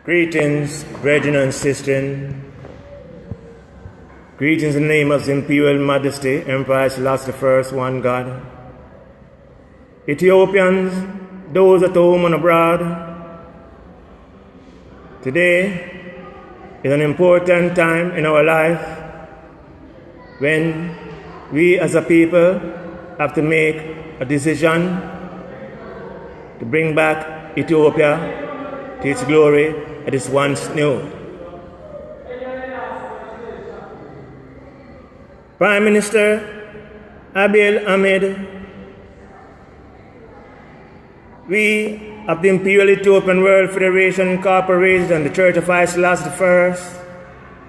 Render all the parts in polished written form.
Greetings, brethren and sisters. Greetings in the name of His Imperial Majesty, Emperor Haile Selassie I, one God. Ethiopians, those at home and abroad, today is an important time in our life when we as a people have to make a decision to bring back Ethiopia to its glory that it once knew. Prime Minister Abiy Ahmed, we of the Imperial Ethiopian World Federation Incorporated and the Church of Haile Selassie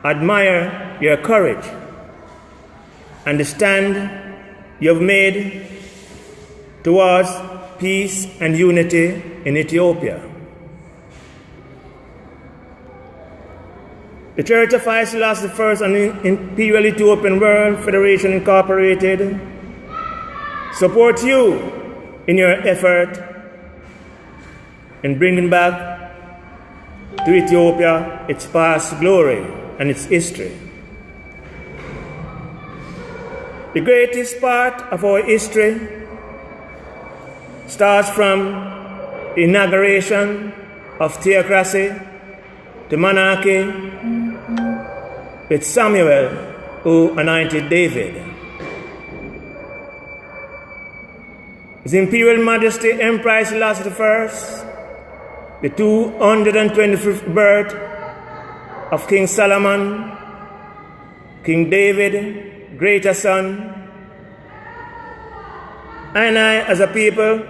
I admire your courage and the stand you have made towards peace and unity in Ethiopia. The Church of Haile Selassie I and the Imperial Ethiopian World Federation Incorporated support you in your effort in bringing back to Ethiopia its past glory and its history. The greatest part of our history starts from the inauguration of theocracy to monarchy with Samuel, who anointed David. His Imperial Majesty Emperor Haile Selassie I, the 225th birth of King Solomon, King David, greater son, and I as a people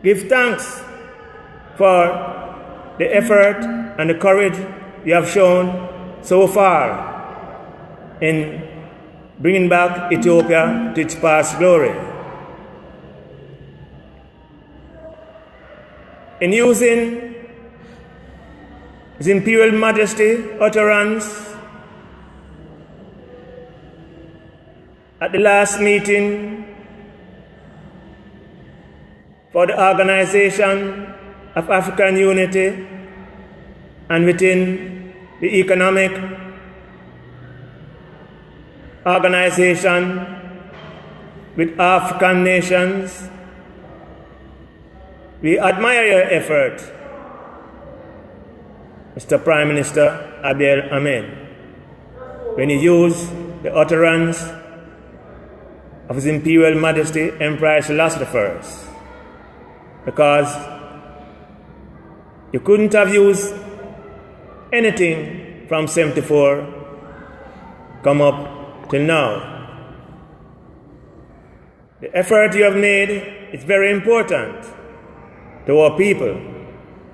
give thanks for the effort and the courage you have shown so far in bringing back Ethiopia to its past glory. In using His Imperial Majesty utterance at the last meeting for the Organization of African Unity and within the Economic Organization with African nations, we admire your effort, Mr. Prime Minister Abiy Ahmed, when you use the utterance of His Imperial Majesty Emperor Haile Selassie I, because you couldn't have used anything from 74 come up till now. The effort you have made is very important to our people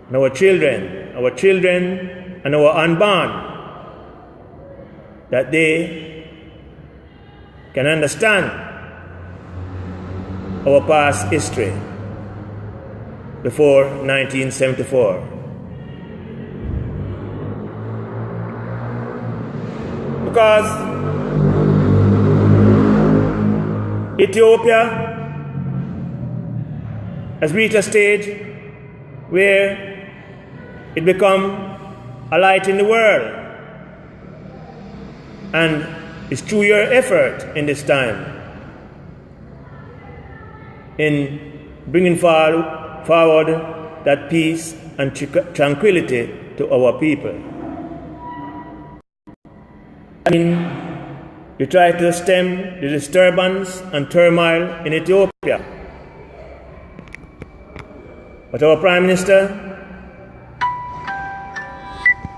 and our children and our unborn, that they can understand our past history before 1974. Because Ethiopia has reached a stage where it becomes a light in the world, and it's through your effort in this time in bringing forward that peace and tranquility to our people. You try to stem the disturbance and turmoil in Ethiopia. But our Prime Minister,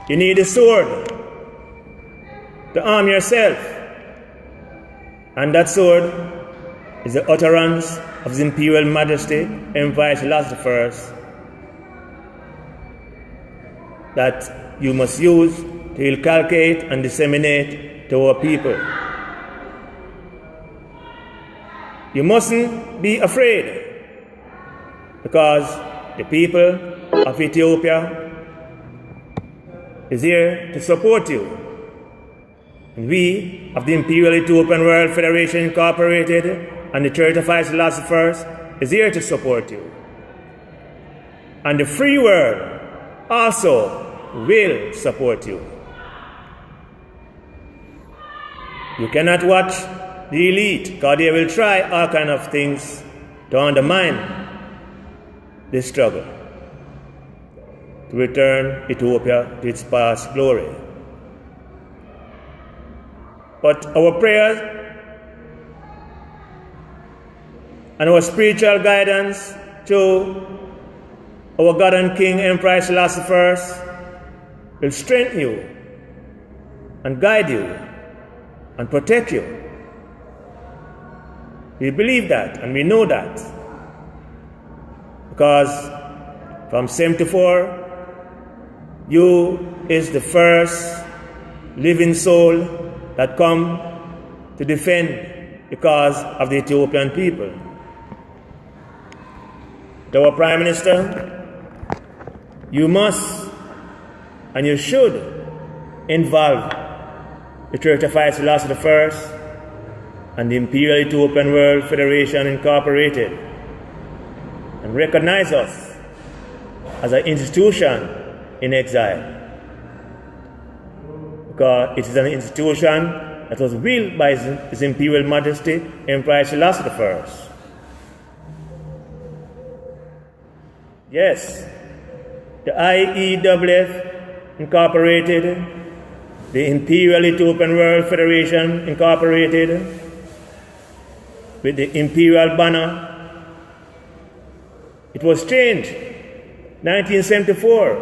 you need a sword to arm yourself. And that sword is the utterance of His Imperial Majesty Emperor Haile Selassie I that you must use to inculcate and disseminate to our people. You mustn't be afraid, because the people of Ethiopia is here to support you. And we of the Imperial Ethiopian World Federation Incorporated and the Church of Haile Selassie I is here to support you. and the free world also will support you. You cannot watch the elite, because they will try all kinds of things to undermine this struggle to return Ethiopia to its past glory. But our prayers and our spiritual guidance to our God and King Emperor Haile Selassie I will strengthen you and guide you and protect you. We believe that and we know that, because from 74, you is the first living soul that come to defend the cause of the Ethiopian people. To our Prime Minister, you must and you should involve the Church of Haile Selassie I and the Imperial Ethiopian World Federation Incorporated, and recognize us as an institution in exile, because it is an institution that was built by His Imperial Majesty Emperor Haile Selassie I. Yes, the IEWF Incorporated, the Imperial Ethiopian World Federation Incorporated, with the imperial banner. It was changed 1974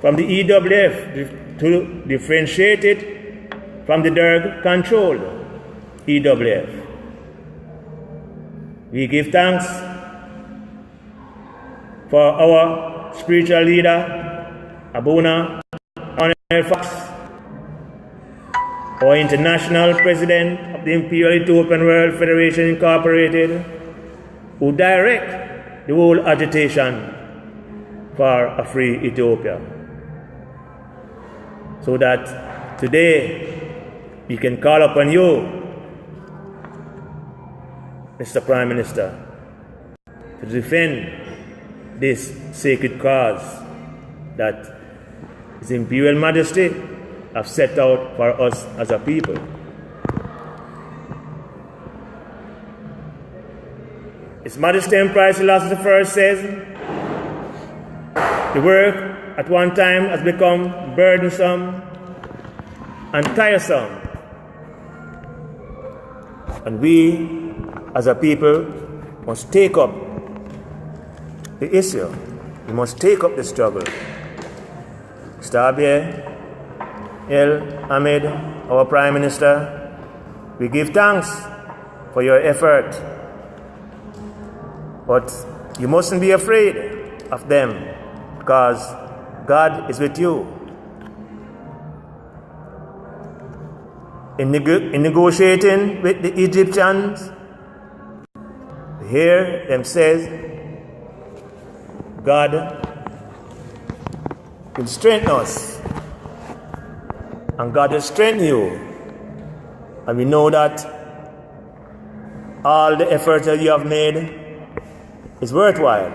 from the EWF to differentiate it from the Derg-controlled EWF. We give thanks for our spiritual leader, Abuna Fox, our international president of the Imperial Ethiopian World Federation Incorporated, who direct the whole agitation for a free Ethiopia. So that today we can call upon you, Mr. Prime Minister, to defend this sacred cause that His Imperial Majesty have set out for us as a people. His Majesty Emperor Haile Selassie I says, the work at one time has become burdensome and tiresome, and we as a people must take up the issue. We must take up the struggle. Mr. Abiy Ahmed, our Prime Minister, we give thanks for your effort, but you mustn't be afraid of them, because God is with you. In negotiating with the Egyptians, hear them says, God will strengthen us, and God will strengthen you. And we know that all the efforts that you have made is worthwhile.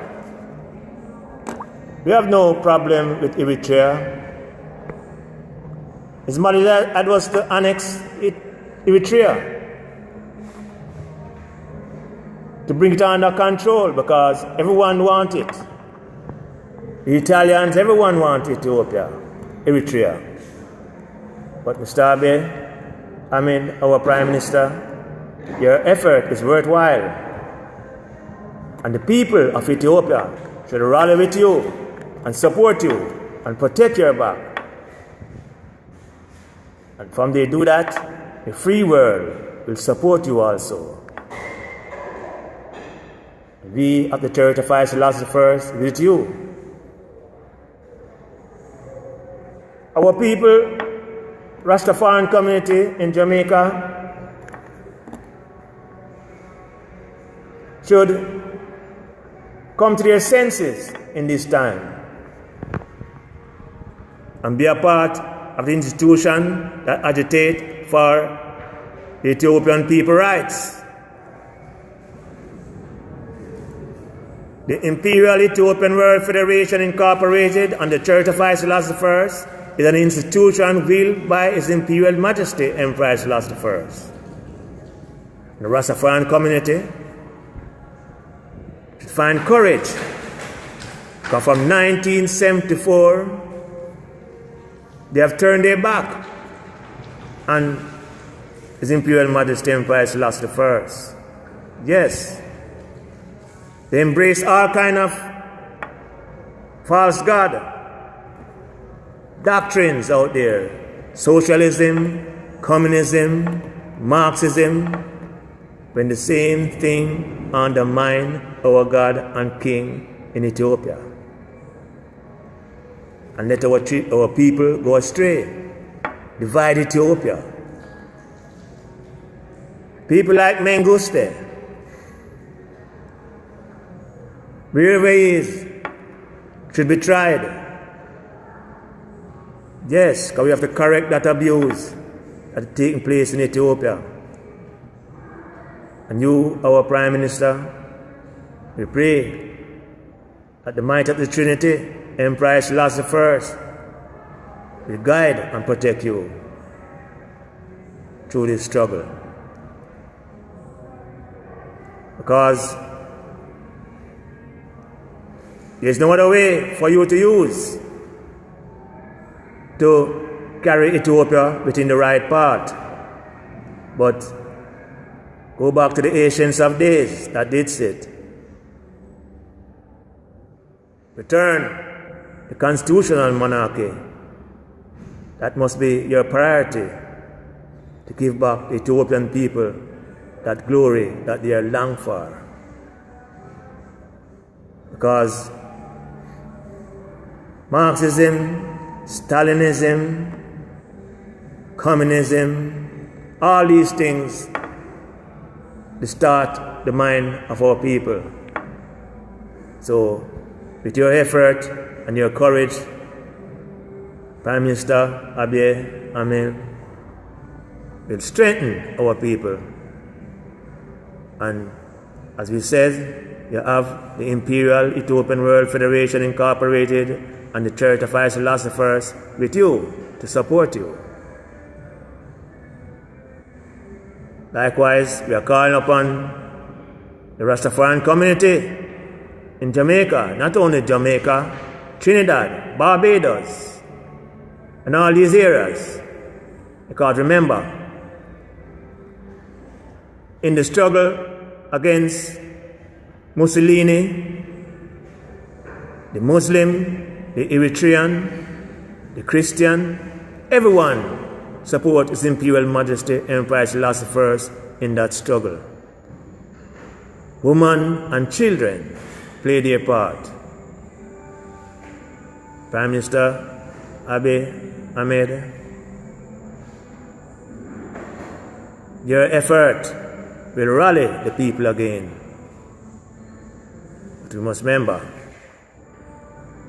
We have no problem with Eritrea. His mother had was to annex Eritrea, to bring it under control, because everyone wants it. The Italians, everyone wants Ethiopia, Eritrea. But Mr. Abiy, our Prime Minister, your effort is worthwhile. And the people of Ethiopia should rally with you and support you and protect your back. And from they do that, the free world will support you also. We of the Church of Haile Selassie I with you. Our people, Rastafarian community in Jamaica, should come to their senses in this time and be a part of the institution that agitate for the Ethiopian people's rights. The Imperial Ethiopian World Federation Incorporated and the Church of Haile Selassie I is an institution willed by His Imperial Majesty Emperor Haile Selassie I. The Rastafarian community should find courage, because from 1974 they have turned their back on His Imperial Majesty Emperor Haile Selassie I. Yes, they embrace all kind of false god doctrines out there. Socialism, communism, Marxism, when the same thing undermine our God and King in Ethiopia. And let our people go astray, divide Ethiopia. People like Menguste, wherever he is, should be tried. Yes, because we have to correct that abuse that is taking place in Ethiopia. And you, our Prime Minister, we pray that the might of the Trinity, Emperor Haile Selassie I, will guide and protect you through this struggle. Because there's no other way for you to use to carry Ethiopia within the right path. But go back to the ancients of days that did sit. Return the constitutional monarchy. That must be your priority, to give back the Ethiopian people that glory that they are long for. Because Marxism, Stalinism, communism, all these things distort the mind of our people. So, with your effort and your courage, Prime Minister Abiy Ahmed will strengthen our people. And as we said, you have the Imperial Ethiopian World Federation Incorporated and the Church of Haile Selassie I with you to support you. Likewise, we are calling upon the Rastafarian community in Jamaica, not only Jamaica, Trinidad, Barbados, and all these areas. Because remember, in the struggle against Mussolini, the Muslim, the Eritrean, the Christian, everyone support His Imperial Majesty Emperor Haile Selassie I in that struggle. Women and children play their part. Prime Minister Abiy Ahmed, your effort will rally the people again. But we must remember,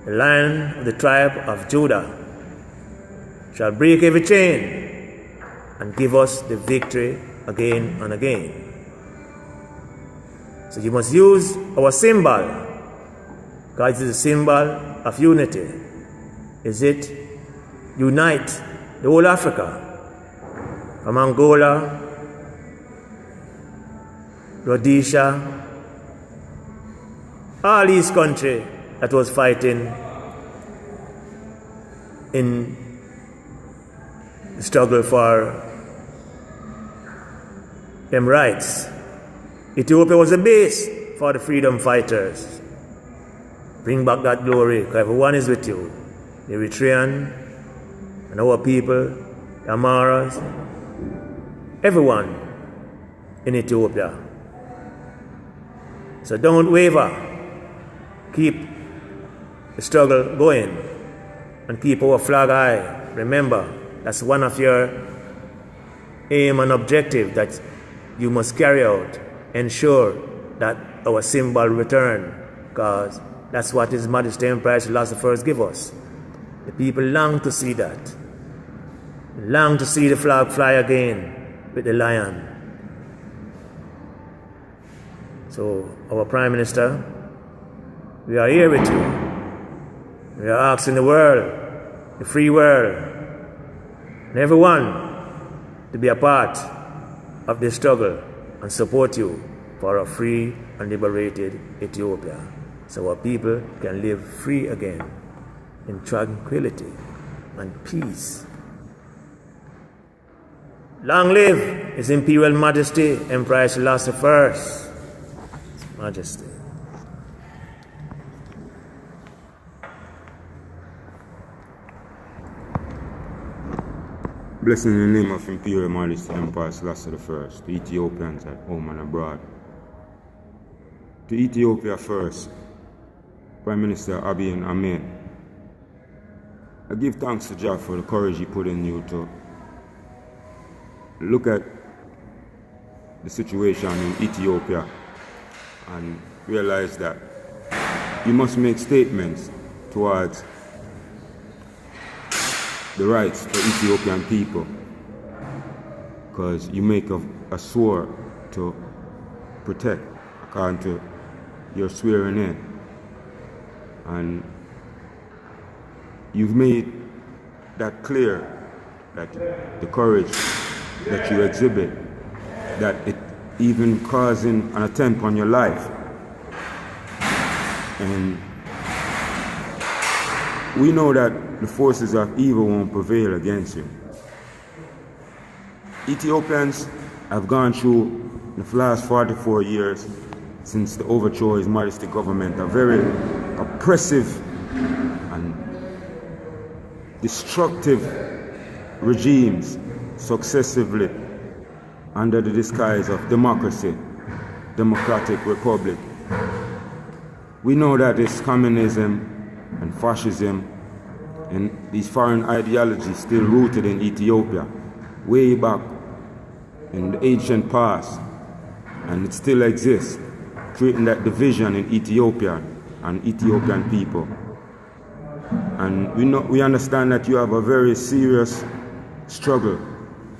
the Lion of the tribe of Judah shall break every chain and give us the victory again and again. So you must use our symbol, because it is a symbol of unity. Is it unite the whole Africa, from Angola, Rhodesia, all these countries that was fighting in the struggle for them rights. Ethiopia was the base for the freedom fighters. Bring back that glory, because everyone is with you. The Eritrean and our people, the Amaras, everyone in Ethiopia. So don't waver. Keep the struggle going and keep our flag high. Remember, that's one of your aim and objective that you must carry out. Ensure that our symbol return, because that's what His Majesty Emperor Haile Selassie I give us. The people long to see that. Long to see the flag fly again with the lion. So our Prime Minister We are here with you. We are asking the world, the free world, and everyone to be a part of this struggle and support you for a free and liberated Ethiopia, so our people can live free again in tranquility and peace. Long live His Imperial Majesty, Emperor Haile Selassie I. Majesty. Blessed in the name of Imperial Majesty Emperor Haile Selassie I, the Ethiopians at home and abroad. To Ethiopia first, Prime Minister Abiy Ahmed, I give thanks to Jah for the courage He put in you to look at the situation in Ethiopia and realize that you must make statements towards the rights for Ethiopian people, because you make a sword to protect according to your swearing in, and you've made that clear, that the courage that you exhibit, that it even causing an attempt on your life. And we know that the forces of evil won't prevail against you. Ethiopians have gone through the last 44 years since the overthrow of His Majesty government, a very oppressive and destructive regimes successively under the disguise of democracy, democratic republic. We know that it's communism and fascism and these foreign ideologies still rooted in Ethiopia, way back in the ancient past, and it still exists, creating that division in Ethiopia and Ethiopian people. And we understand that you have a very serious struggle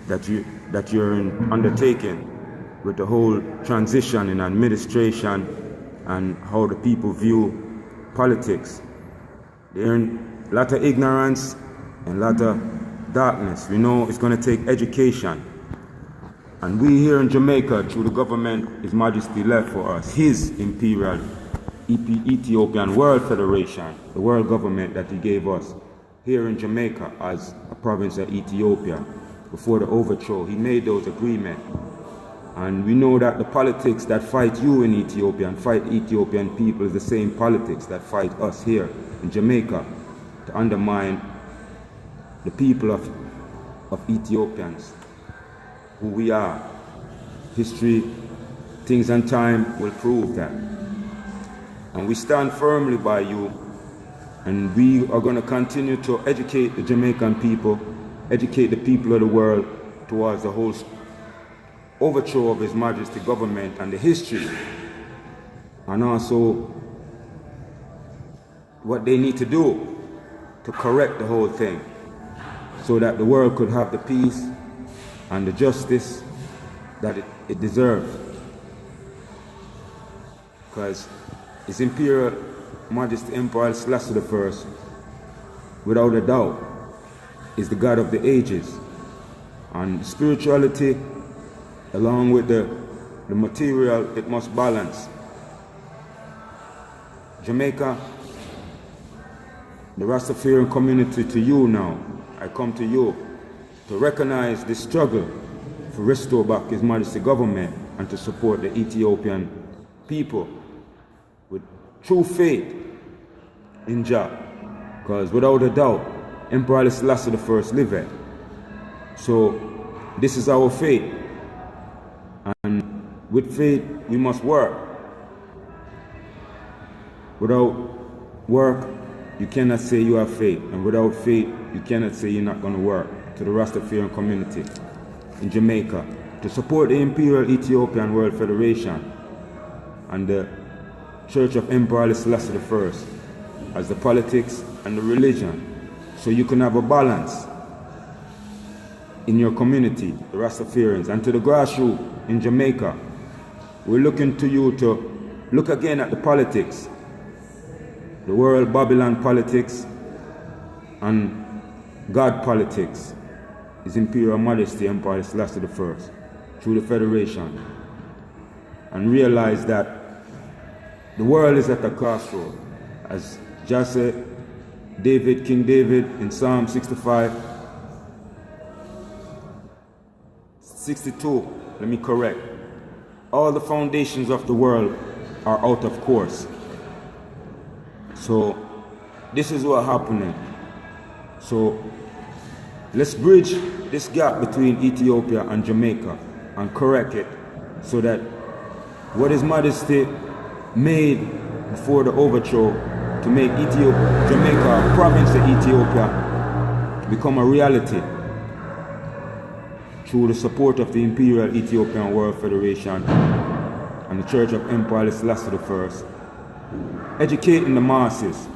that you're undertaking with the whole transition in administration and how the people view politics. They're in a lot of ignorance and a lot of darkness. We know it's going to take education. And we here in Jamaica, through the government His Majesty left for us, His Imperial Ethiopian World Federation, the world government that He gave us here in Jamaica as a province of Ethiopia before the overthrow. He made those agreements. And we know that the politics that fight you in Ethiopia and fight Ethiopian people is the same politics that fight us here in Jamaica to undermine the people of Ethiopians, who we are. History, things and time will prove that. And we stand firmly by you, and we are going to continue to educate the Jamaican people, educate the people of the world towards the whole overthrow of His Majesty government and the history, and also what they need to do to correct the whole thing, so that the world could have the peace and the justice that it deserves. Because His Imperial Majesty Emperor Haile Selassie I, without a doubt, is the God of the ages. And spirituality, along with the material, it must balance. Jamaica, the Rastafarian community, to you now, I come to you to recognize the struggle to restore back His Majesty government and to support the Ethiopian people with true faith in Jah. Because without a doubt, Emperor Haile Selassie I lived. So this is our faith. And with faith, we must work. Without work, you cannot say you have faith. And without faith, you cannot say you're not going to work. To the Rastafarian community in Jamaica, to support the Imperial Ethiopian World Federation and the Church of Emperor Haile Selassie I as the politics and the religion, so you can have a balance in your community, the Rastafarians. And to the grassroots in Jamaica, we're looking to you to look again at the politics the world Babylon politics and God politics, His Imperial Majesty Emperor Haile Selassie I, through the Federation, and realize that the world is at a crossroad. As just said, King David in Psalm 62, let me correct. All the foundations of the world are out of course. So this is what's happening. So let's bridge this gap between Ethiopia and Jamaica and correct it so that what His Majesty made before the overthrow to make Jamaica a province of Ethiopia become a reality through the support of the Imperial Ethiopian World Federation and the Church of Emperor Haile Selassie I, educating the masses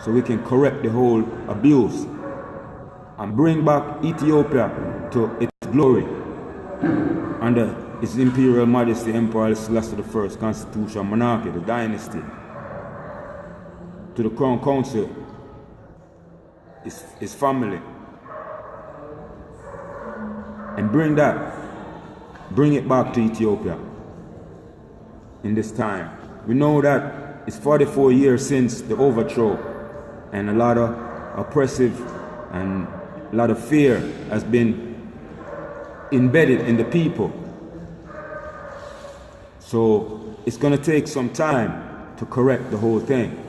so we can correct the whole abuse and bring back Ethiopia to its glory under His Imperial Majesty Emperor Haile Selassie I constitution monarchy, the dynasty, to the Crown Council, his family, and bring it back to Ethiopia in this time. We know that it's 44 years since the overthrow, and a lot of oppressive and a lot of fear has been embedded in the people. So it's going to take some time to correct the whole thing.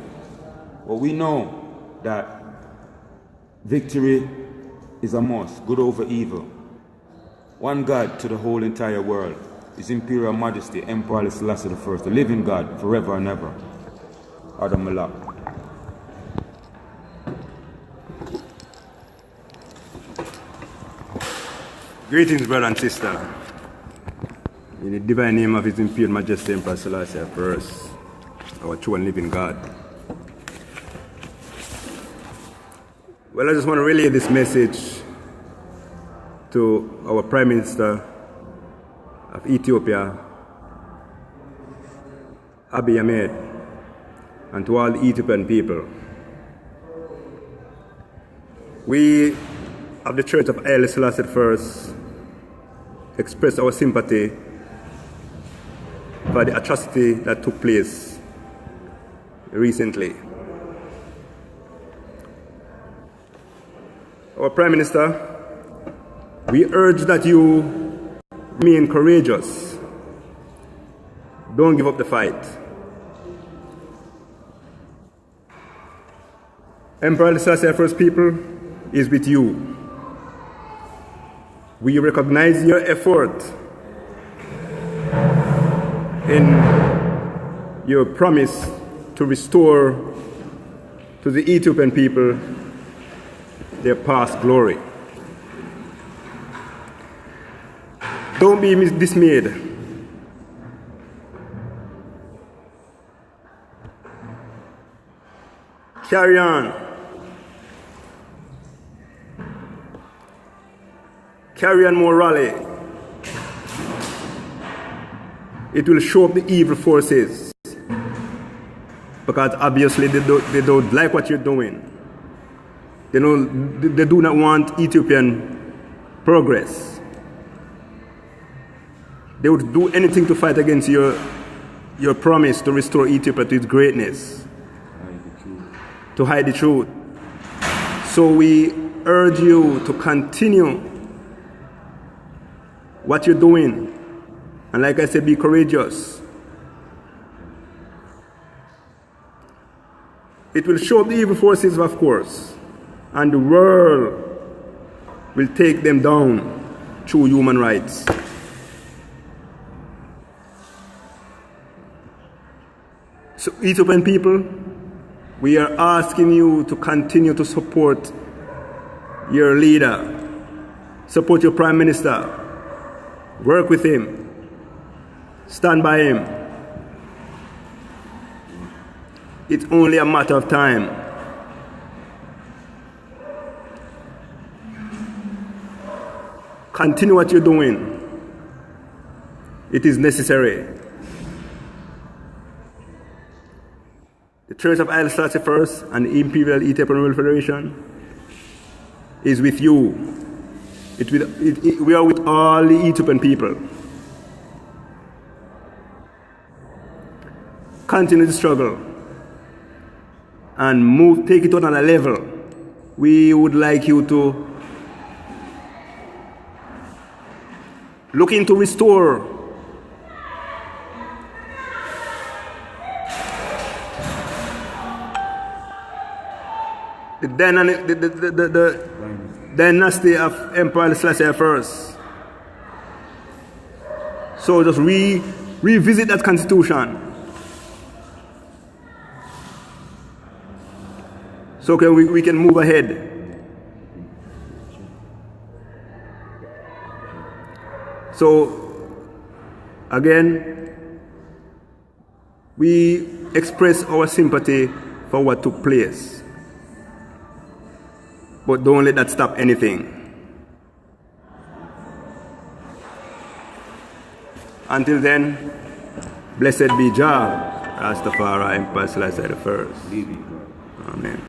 But we know that victory is a must, good over evil. One God to the whole entire world, His Imperial Majesty Emperor Haile Selassie I, the living God forever and ever. Adam Malak. Greetings, brother and sister. In the divine name of His Imperial Majesty Emperor Selassie I, our true and living God. Well, I just want to relay this message to our Prime Minister of Ethiopia, Abiy Ahmed, and to all the Ethiopian people. We of the Church of Haile Selassie I express our sympathy for the atrocity that took place recently. Our Prime Minister, we urge that you remain courageous. Don't give up the fight. Emperor Haile Selassie I's people is with you. We recognize your effort in your promise to restore to the Ethiopian people their past glory. Don't be dismayed. Carry on. Carry on morally. It will show up the evil forces, because obviously they don't like what you're doing. They do not want Ethiopian progress. They would do anything to fight against your promise to restore Ethiopia to its greatness, to hide the truth. So we urge you to continue what you're doing. And like I said, be courageous. It will show the evil forces, of course, and the world will take them down through human rights. So, Ethiopian people, we are asking you to continue to support your leader, support your Prime Minister, work with him, stand by him. It's only a matter of time. Continue what you're doing. It is necessary. The Church of Haile Selassie I and the Imperial Ethiopian World Federation is with you. We are with all the Ethiopian people. Continue the struggle and take it to another level. We would like you to look into restore the dynasty of Emperor Haile Selassie I. So just revisit that constitution. So we can move ahead. So again, we express our sympathy for what took place. But don't let that stop anything. Until then, blessed be Jah, Rastafari, Emperor Selassie I. Amen.